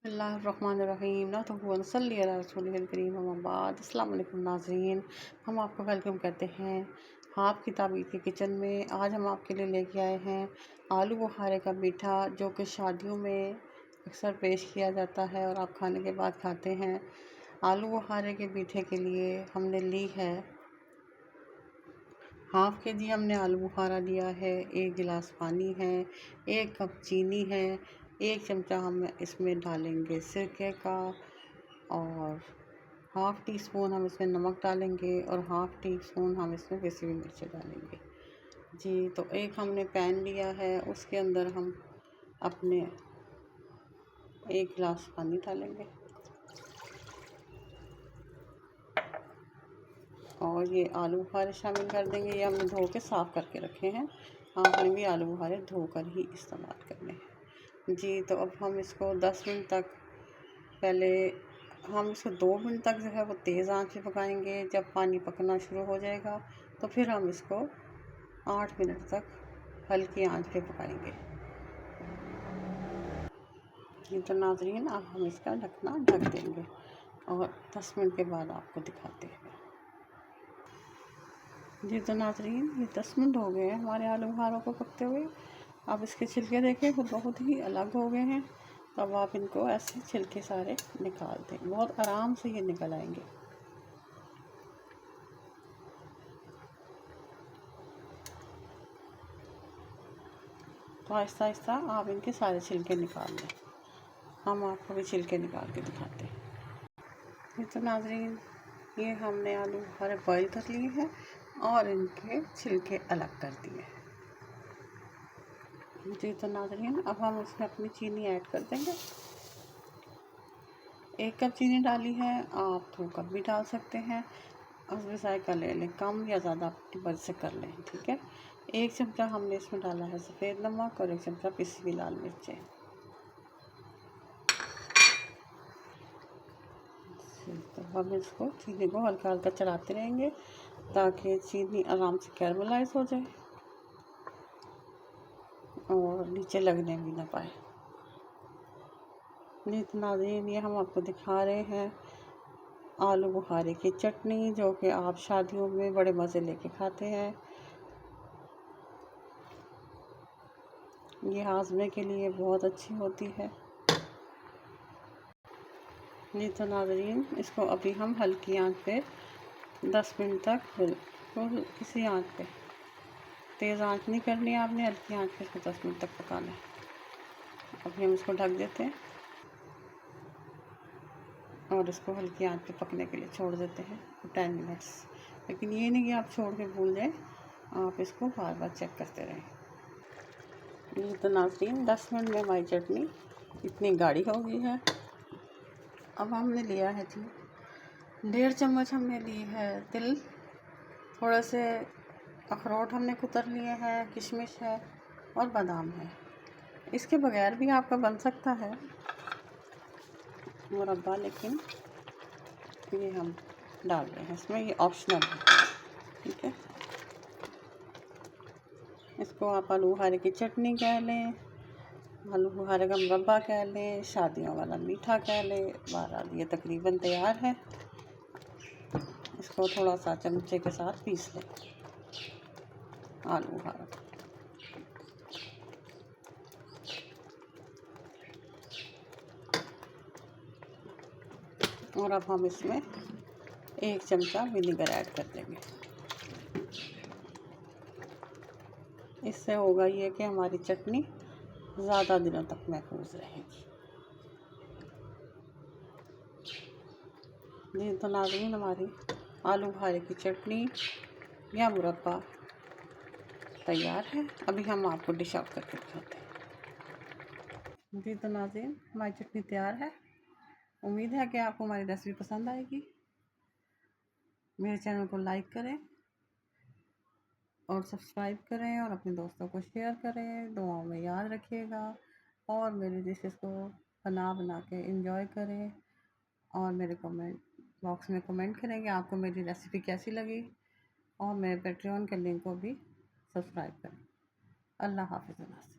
बिस्मिल्लाहिर्रहमानिर्रहीम ना तो सल्ली अला रसूलिल करीम अम्मा बाद। अस्सलाम वालेकुम नाज़रीन, हम आपको वेलकम कहते हैं हाफ की ताबीर के किचन में। आज हम आपके लिए लेके आए हैं आलू बुखारे का मीठा, जो कि शादियों में अक्सर पेश किया जाता है और आप खाने के बाद खाते हैं। आलू बुखारे के मीठे के लिए हमने ली है हाफ़ के जी हमने आलू बुखारा लिया है, 1 गिलास पानी है, 1 कप चीनी है, 1 चमचा हम इसमें डालेंगे सिरके का और हाफ़ टी स्पून हम इसमें नमक डालेंगे और हाफ़ टी स्पून हम इसमें पिसी हुई मिर्ची डालेंगे। जी, तो एक हमने पैन लिया है, उसके अंदर हम अपने 1 गिलास पानी डालेंगे और ये आलू बुखारे शामिल कर देंगे। ये हमने धो के साफ़ करके रखे हैं। आपने भी आलू बुखारे धोकर ही इस्तेमाल करने हैं। जी, तो अब हम इसको 10 मिनट तक, पहले हम इसको 2 मिनट तक जो है वो तेज़ आंच पे पकाएंगे। जब पानी पकना शुरू हो जाएगा तो फिर हम इसको 8 मिनट तक हल्की आंच पे पकाएंगे। जी, तो नाज़रीन अब हम इसका ढकना ढक देंगे और 10 मिनट के बाद आपको दिखाते हैं। जी, तो नाज़रीन ये 10 मिनट हो गए हैं हमारे आलू बुखारों को पकते हुए। अब इसके छिलके देखें वो बहुत ही अलग हो गए हैं। तो अब आप इनको ऐसे छिलके सारे निकाल दें, बहुत आराम से ये निकल आएंगे। तो आहिस्ता आहिस्ता आप इनके सारे छिलके निकाल लें। हम आपको भी छिलके निकाल के दिखाते हैं। ये तो नाज़रीन ये हमने आलू बुखारे बॉईल कर लिए हैं और इनके छिलके अलग कर दिए हैं। जी, तो नाज़रीन अब हम इसमें अपनी चीनी ऐड कर देंगे। 1 कप चीनी डाली है, आप 2 कप भी डाल सकते हैं। अब रिसाइकल ले लें, कम या ज़्यादा अपनी मर्ज़ी से कर लें, ठीक है। 1 चमचा हमने इसमें डाला है सफ़ेद नमक और 1 चमचा पिसी हुई लाल मिर्चें। तो हम इसको चीनी को हल्का हल्का चलाते रहेंगे ताकि चीनी आराम से कैरमलाइज हो जाए और नीचे लगने भी ना पाए। नाज़रीन ये हम आपको दिखा रहे हैं आलू बुखारे की चटनी, जो कि आप शादियों में बड़े मज़े लेके खाते हैं। ये हाजमे के लिए बहुत अच्छी होती है। नहीं तो नाज़रीन इसको अभी हम हल्की आंच पे 10 मिनट तक बिल्कुल किसी आंच पे, तेज़ आंच नहीं करनी है आपने, हल्की आंच पे इसको 10 मिनट तक पकाना है। अभी हम इसको ढक देते हैं और इसको हल्की आंच पे पकने के लिए छोड़ देते हैं 10 मिनट्स। लेकिन ये नहीं कि आप छोड़ के भूल जाएं, आप इसको बार बार चेक करते रहें। ये तो नाज़रीन 10 मिनट में हमारी चटनी इतनी गाढ़ी हो गई है। अब हमने लिया है जी 1.5 चम्मच हमने ली है तिल, थोड़े से अखरोट हमने कुतर लिए हैं, किशमिश है और बादाम है। इसके बगैर भी आपका बन सकता है मुरब्बा, लेकिन ये हम डाल रहे हैं इसमें, ये ऑप्शनल है, ठीक है। इसको आप आलू बुखारे की चटनी कह लें, आलू बुखारे का मुरब्बा कह लें, शादियों वाला मीठा कह लें। बहरहाल ये तकरीबन तैयार है। इसको थोड़ा सा चमचे के साथ पीस लें आलू बुखारा। और अब हम इसमें 1 चमचा विनेगर ऐड कर देंगे। इससे होगा ये कि हमारी चटनी ज़्यादा दिनों तक महफूज रहेगी। जी, तो नाज़रीन हमारी आलू बुखारे की चटनी या मुरब्बा तैयार है। अभी हम आपको डिश आउट करके दिखाते हैं। जी, तो नाज़रीन हमारी चटनी तैयार है। उम्मीद है कि आपको हमारी रेसिपी पसंद आएगी। मेरे चैनल को लाइक करें और सब्सक्राइब करें और अपने दोस्तों को शेयर करें। दुआओं में याद रखिएगा और मेरी डिशेस को बना के एंजॉय करें और मेरे कमेंट बॉक्स में कमेंट करें कि आपको मेरी रेसिपी कैसी लगी और मेरे पेट्रियन के लिंक को भी सब्सक्राइब करें। अल्लाह हाफ़िज़।